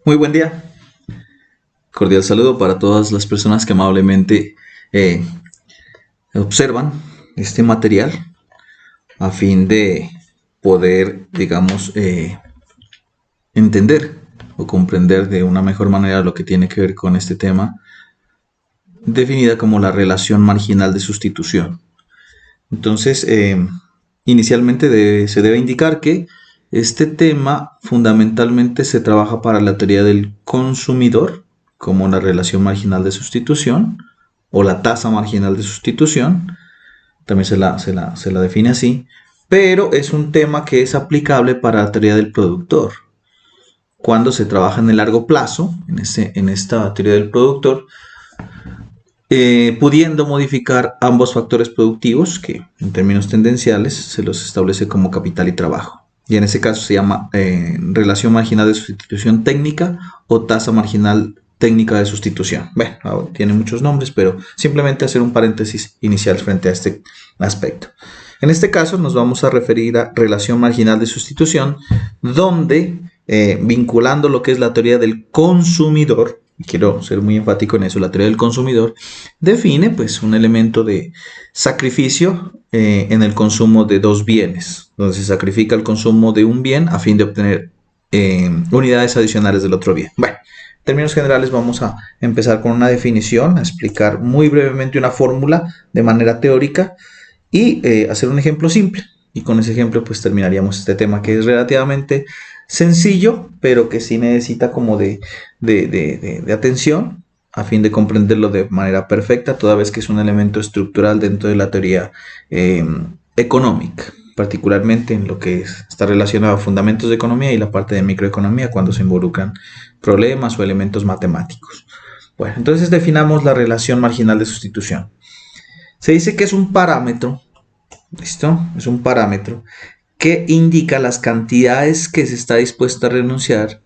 Muy buen día. Cordial saludo para todas las personas que amablemente eh, observan este material a fin de poder, digamos, entender o comprender de una mejor manera lo que tiene que ver con este tema, definida como la relación marginal de sustitución. Entonces, inicialmente se debe indicar que este tema fundamentalmente se trabaja para la teoría del consumidor, como la relación marginal de sustitución o la tasa marginal de sustitución, también se la define así, pero es un tema que es aplicable para la teoría del productor. Cuando se trabaja en el largo plazo, en esta teoría del productor, pudiendo modificar ambos factores productivos, que en términos tendenciales se los establece como capital y trabajo. Y en ese caso se llama relación marginal de sustitución técnica o tasa marginal técnica de sustitución. Bueno, tiene muchos nombres, pero simplemente hacer un paréntesis inicial frente a este aspecto. En este caso nos vamos a referir a relación marginal de sustitución, donde vinculando lo que es la teoría del consumidor, y quiero ser muy enfático en eso, la teoría del consumidor define pues un elemento de sacrificio en el consumo de dos bienes, donde se sacrifica el consumo de un bien a fin de obtener unidades adicionales del otro bien. Bueno, en términos generales vamos a empezar con una definición, a explicar muy brevemente una fórmula de manera teórica y hacer un ejemplo simple. Y con ese ejemplo pues terminaríamos este tema que es relativamente sencillo, pero que sí necesita como de atención a fin de comprenderlo de manera perfecta, toda vez que es un elemento estructural dentro de la teoría económica, particularmente en lo que está relacionado a fundamentos de economía y la parte de microeconomía cuando se involucran problemas o elementos matemáticos. Bueno, entonces definamos la relación marginal de sustitución. Se dice que es un parámetro, ¿listo? Es un parámetro que indica las cantidades que se está dispuesto a renunciar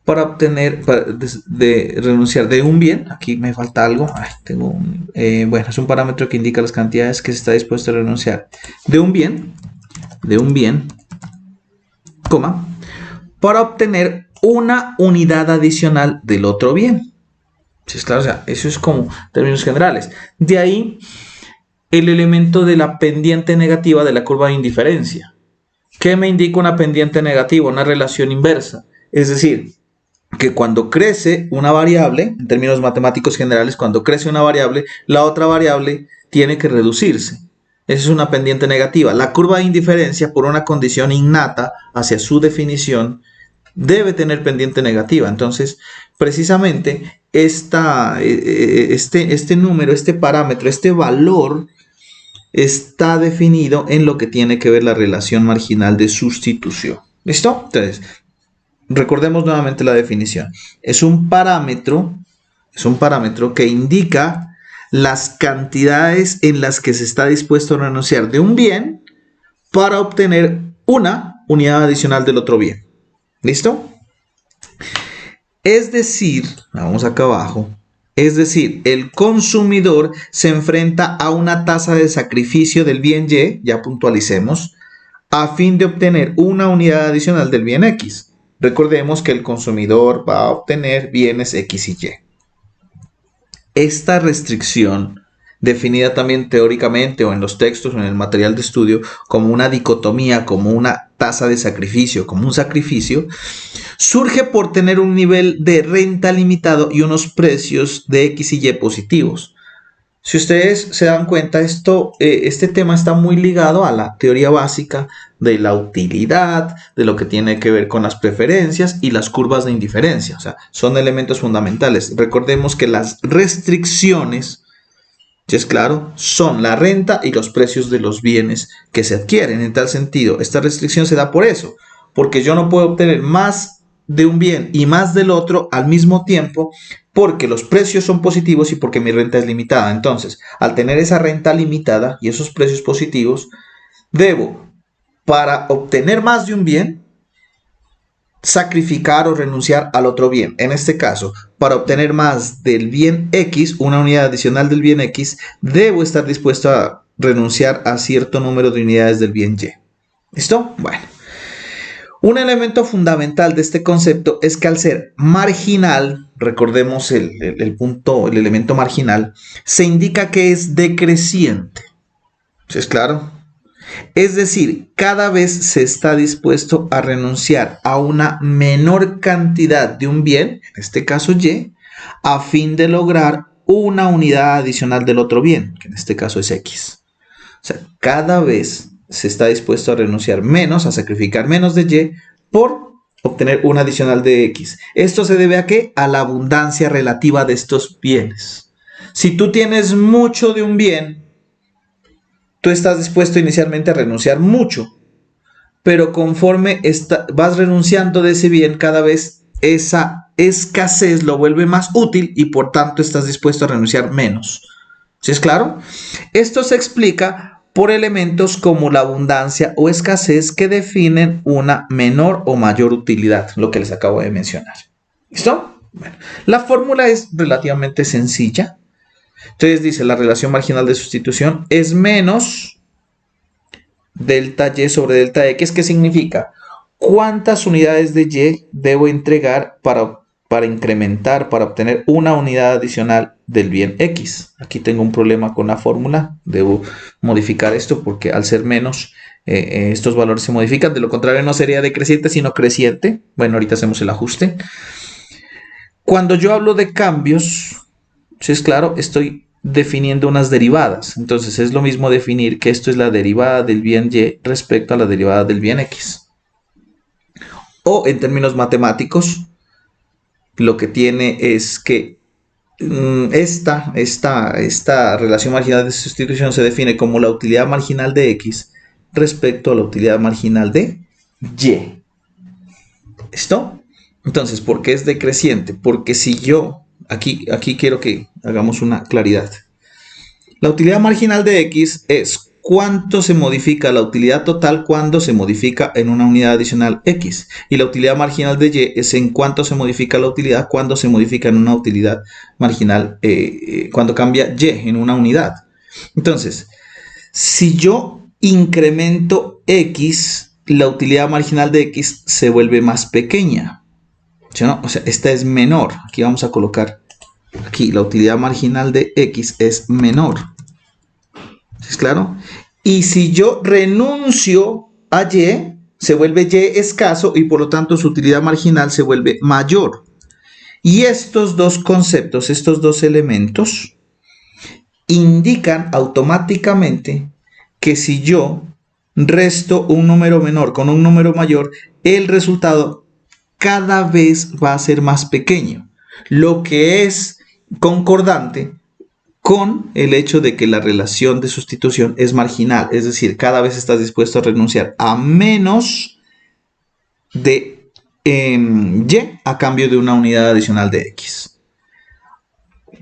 para obtener, renunciar de un bien. Aquí me falta algo. Bueno, es un parámetro que indica las cantidades que se está dispuesto a renunciar de un bien, coma, para obtener una unidad adicional del otro bien. Sí, es claro, o sea, eso es como términos generales. De ahí el elemento de la pendiente negativa de la curva de indiferencia. ¿Qué me indica una pendiente negativa? Una relación inversa. Es decir, que cuando crece una variable, en términos matemáticos generales, cuando crece una variable, la otra variable tiene que reducirse. Esa es una pendiente negativa. La curva de indiferencia, por una condición innata hacia su definición, debe tener pendiente negativa. Entonces, precisamente, este número, este parámetro, este valor está definido en lo que tiene que ver la relación marginal de sustitución. ¿Listo? Entonces, recordemos nuevamente la definición. Es un parámetro que indica las cantidades en las que se está dispuesto a renunciar de un bien para obtener una unidad adicional del otro bien. ¿Listo? Es decir, vamos acá abajo, es decir, el consumidor se enfrenta a una tasa de sacrificio del bien Y, ya puntualicemos, a fin de obtener una unidad adicional del bien X. Recordemos que el consumidor va a obtener bienes X y Y. Esta restricción, definida también teóricamente o en los textos o en el material de estudio como una dicotomía, como una tasa de sacrificio, como un sacrificio, surge por tener un nivel de renta limitado y unos precios de X y Y positivos. Si ustedes se dan cuenta, este tema está muy ligado a la teoría básica de la utilidad, de lo que tiene que ver con las preferencias y las curvas de indiferencia. O sea, son elementos fundamentales. Recordemos que las restricciones, si es claro, son la renta y los precios de los bienes que se adquieren. En tal sentido, esta restricción se da por eso, porque yo no puedo obtener más de un bien y más del otro al mismo tiempo porque los precios son positivos y porque mi renta es limitada. Entonces, al tener esa renta limitada y esos precios positivos, debo, para obtener más de un bien, sacrificar o renunciar al otro bien. En este caso, para obtener más del bien X, una unidad adicional del bien X, debo estar dispuesto a renunciar a cierto número de unidades del bien Y. ¿Listo? Bueno. Un elemento fundamental de este concepto es que al ser marginal, recordemos el punto, el elemento marginal, se indica que es decreciente. ¿Sí es claro? Es decir, cada vez se está dispuesto a renunciar a una menor cantidad de un bien, en este caso Y, a fin de lograr una unidad adicional del otro bien, que en este caso es X. O sea, cada vez se está dispuesto a renunciar menos, a sacrificar menos de Y por obtener una adicional de X. ¿Esto se debe a qué? A la abundancia relativa de estos bienes. Si tú tienes mucho de un bien, tú estás dispuesto inicialmente a renunciar mucho, pero conforme vas renunciando de ese bien, cada vez esa escasez lo vuelve más útil y por tanto estás dispuesto a renunciar menos. ¿Sí es claro? Esto se explica por elementos como la abundancia o escasez que definen una menor o mayor utilidad, lo que les acabo de mencionar. ¿Listo? Bueno, la fórmula es relativamente sencilla. Entonces dice, la relación marginal de sustitución es menos delta Y sobre delta X. ¿Qué significa? ¿Cuántas unidades de Y debo entregar para incrementar, para obtener una unidad adicional del bien X? Aquí tengo un problema con la fórmula. Debo modificar esto porque al ser menos, estos valores se modifican. De lo contrario, no sería decreciente, sino creciente. Bueno, ahorita hacemos el ajuste. Cuando yo hablo de cambios, si es claro, estoy definiendo unas derivadas. Entonces es lo mismo definir que esto es la derivada del bien Y respecto a la derivada del bien X. O en términos matemáticos, lo que tiene es que esta relación marginal de sustitución se define como la utilidad marginal de X respecto a la utilidad marginal de Y. ¿Listo? Entonces, ¿por qué es decreciente? Porque si yo, aquí quiero que hagamos una claridad. La utilidad marginal de X es cuánto se modifica la utilidad total cuando se modifica en una unidad adicional X. Y la utilidad marginal de Y es en cuánto se modifica la utilidad cuando se modifica en una utilidad marginal, cuando cambia Y en una unidad. Entonces, si yo incremento X, la utilidad marginal de X se vuelve más pequeña. ¿Sí, no? O sea, esta es menor. Aquí vamos a colocar, aquí la utilidad marginal de X es menor. ¿Es claro? Y si yo renuncio a Y, se vuelve Y escaso y por lo tanto su utilidad marginal se vuelve mayor. Y estos dos conceptos, estos dos elementos, indican automáticamente que si yo resto un número menor con un número mayor, el resultado cada vez va a ser más pequeño, lo que es concordante con el hecho de que la relación de sustitución es marginal, es decir, cada vez estás dispuesto a renunciar a menos de Y a cambio de una unidad adicional de X.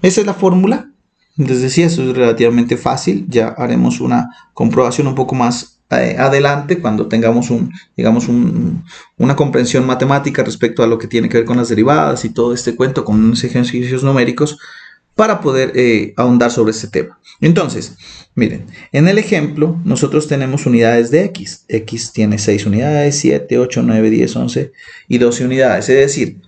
Esa es la fórmula. Les decía, eso es relativamente fácil. Ya haremos una comprobación un poco más adelante cuando tengamos una comprensión matemática respecto a lo que tiene que ver con las derivadas y todo este cuento con unos ejercicios numéricos para poder ahondar sobre este tema. Entonces, miren, en el ejemplo nosotros tenemos unidades de X. X tiene 6 unidades, 7, 8, 9, 10, 11 y 12 unidades. Es decir,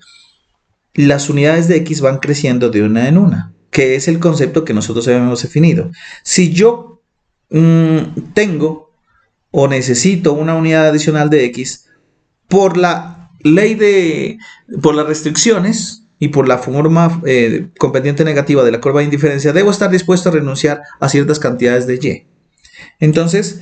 las unidades de X van creciendo de una en una, que es el concepto que nosotros habíamos definido. Si yo tengo o necesito una unidad adicional de X, por la ley por las restricciones y por la forma con pendiente negativa de la curva de indiferencia, debo estar dispuesto a renunciar a ciertas cantidades de Y. Entonces,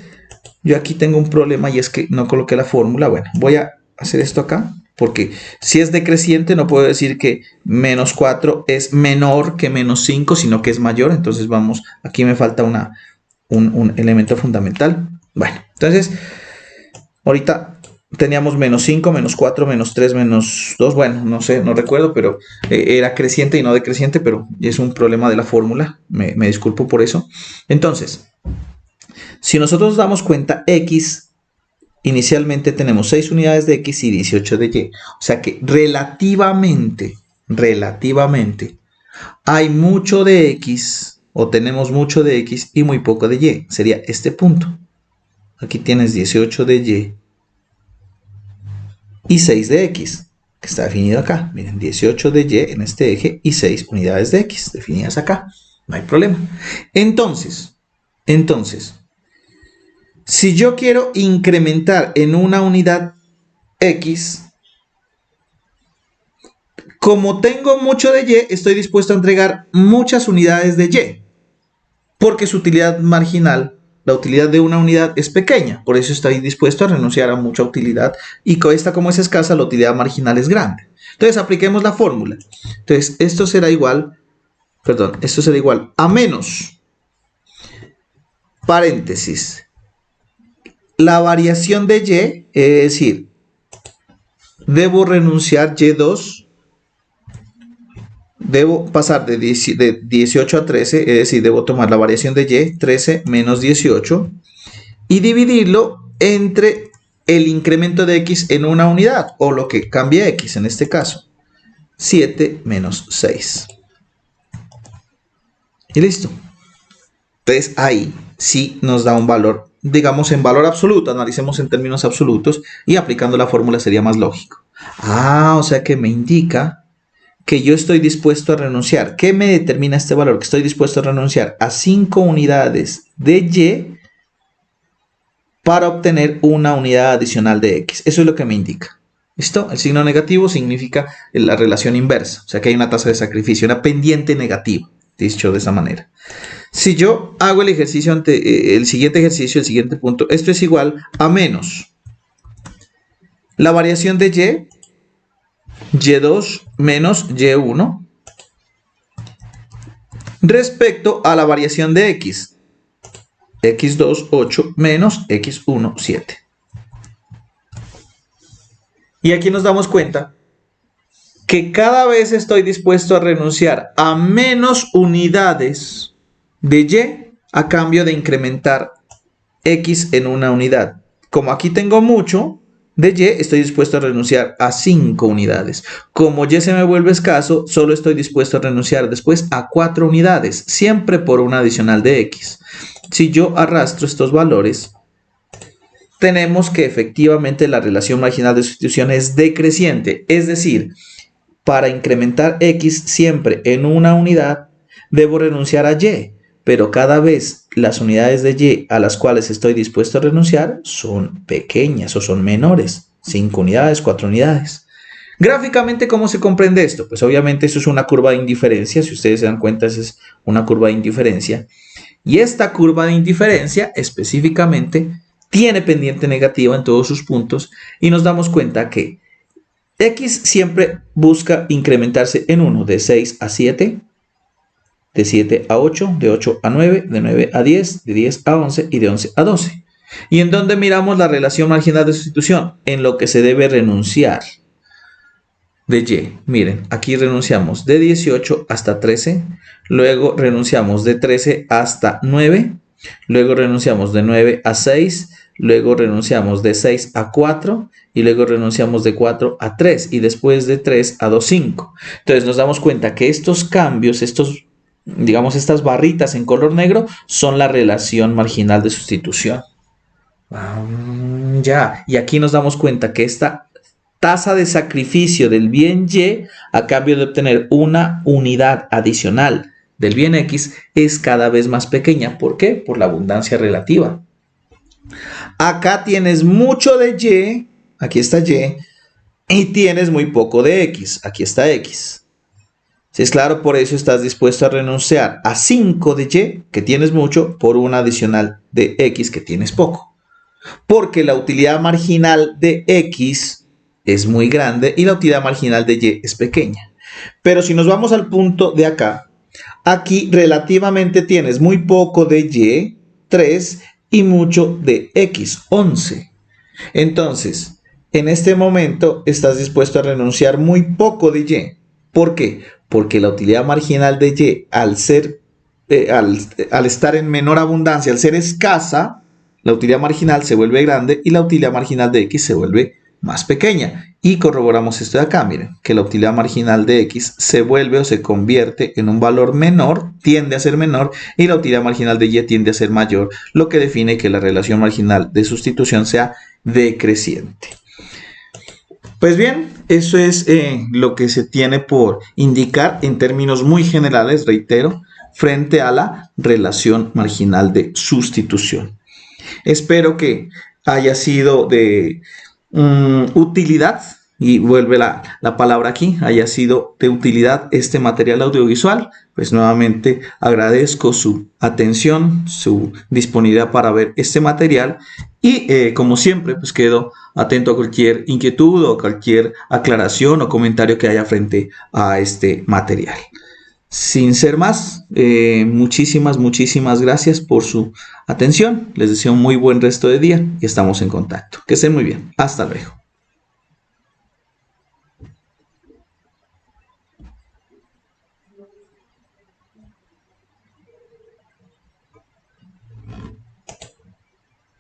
yo aquí tengo un problema y es que no coloqué la fórmula. Bueno, voy a hacer esto acá, porque si es decreciente no puedo decir que menos 4 es menor que menos 5, sino que es mayor. Entonces vamos, aquí me falta un elemento fundamental. Bueno, entonces, ahorita teníamos menos 5, menos 4, menos 3, menos 2. Bueno, no sé, no recuerdo, pero era creciente y no decreciente, pero es un problema de la fórmula. Me disculpo por eso. Entonces, si nosotros damos cuenta, X, inicialmente tenemos 6 unidades de X y 18 de Y. O sea que relativamente, hay mucho de X, o tenemos mucho de X y muy poco de Y. Sería este punto. Aquí tienes 18 de Y y 6 de X, que está definido acá. Miren, 18 de Y en este eje y 6 unidades de X definidas acá. No hay problema. Entonces, si yo quiero incrementar en una unidad X, como tengo mucho de Y, estoy dispuesto a entregar muchas unidades de Y, porque su utilidad marginal, la utilidad de una unidad es pequeña, por eso estoy dispuesto a renunciar a mucha utilidad, y con esta, como es escasa, la utilidad marginal es grande. Entonces apliquemos la fórmula. Entonces esto será igual a menos, paréntesis, la variación de Y, es decir, debo renunciar Y2, debo pasar de 18 a 13, es decir, debo tomar la variación de Y, 13 menos 18, y dividirlo entre el incremento de X en una unidad, o lo que cambia X en este caso, 7 menos 6. Y listo. Entonces ahí sí nos da un valor, digamos en valor absoluto, analicemos en términos absolutos, y aplicando la fórmula sería más lógico. O sea que me indica que yo estoy dispuesto a renunciar. ¿Qué me determina este valor? Que estoy dispuesto a renunciar a 5 unidades de Y para obtener una unidad adicional de X. Eso es lo que me indica. ¿Listo? El signo negativo significa la relación inversa. O sea que hay una tasa de sacrificio, una pendiente negativa, dicho de esa manera. Si yo hago el ejercicio el siguiente ejercicio, el siguiente punto, esto es igual a menos la variación de Y, Y2 menos Y1, respecto a la variación de X, X2, 8 menos X1, 7. Y aquí nos damos cuenta que cada vez estoy dispuesto a renunciar a menos unidades de Y a cambio de incrementar X en una unidad. Como aquí tengo mucho de Y, estoy dispuesto a renunciar a 5 unidades. Como Y se me vuelve escaso, solo estoy dispuesto a renunciar después a 4 unidades, siempre por una adicional de X. Si yo arrastro estos valores, tenemos que efectivamente la relación marginal de sustitución es decreciente. Es decir, para incrementar X siempre en una unidad, debo renunciar a Y. Pero cada vez las unidades de Y a las cuales estoy dispuesto a renunciar son pequeñas o son menores. 5 unidades, 4 unidades. Gráficamente, ¿cómo se comprende esto? Pues obviamente eso es una curva de indiferencia. Si ustedes se dan cuenta, esa es una curva de indiferencia. Y esta curva de indiferencia específicamente tiene pendiente negativa en todos sus puntos. Y nos damos cuenta que X siempre busca incrementarse en 1, de 6 a 7. De 7 a 8, de 8 a 9, de 9 a 10, de 10 a 11 y de 11 a 12. ¿Y en dónde miramos la relación marginal de sustitución? En lo que se debe renunciar de Y. Miren, aquí renunciamos de 18 hasta 13, luego renunciamos de 13 hasta 9, luego renunciamos de 9 a 6, luego renunciamos de 6 a 4 y luego renunciamos de 4 a 3 y después de 3 a 2, 5. Entonces nos damos cuenta que estos cambios, digamos, estas barritas en color negro son la relación marginal de sustitución. Ya, y aquí nos damos cuenta que esta tasa de sacrificio del bien Y a cambio de obtener una unidad adicional del bien X es cada vez más pequeña. ¿Por qué? Por la abundancia relativa. Acá tienes mucho de Y, aquí está Y, y tienes muy poco de X, aquí está X. Si es claro, por eso estás dispuesto a renunciar a 5 de Y, que tienes mucho, por una adicional de X, que tienes poco. Porque la utilidad marginal de X es muy grande y la utilidad marginal de Y es pequeña. Pero si nos vamos al punto de acá, aquí relativamente tienes muy poco de Y, 3, y mucho de X, 11. Entonces, en este momento estás dispuesto a renunciar muy poco de Y. ¿Por qué? Porque la utilidad marginal de Y, al estar en menor abundancia, al ser escasa, la utilidad marginal se vuelve grande y la utilidad marginal de X se vuelve más pequeña. Y corroboramos esto de acá, miren, que la utilidad marginal de X se vuelve o se convierte en un valor menor, tiende a ser menor, y la utilidad marginal de Y tiende a ser mayor, lo que define que la relación marginal de sustitución sea decreciente. Pues bien, eso es lo que se tiene por indicar en términos muy generales, reitero, frente a la relación marginal de sustitución. Espero que haya sido de utilidad, y vuelve la palabra aquí, haya sido de utilidad este material audiovisual. Pues nuevamente agradezco su atención, su disponibilidad para ver este material y como siempre pues quedo atento a cualquier inquietud o cualquier aclaración o comentario que haya frente a este material. Sin ser más, muchísimas gracias por su atención. Les deseo un muy buen resto de día y estamos en contacto. Que estén muy bien. Hasta luego.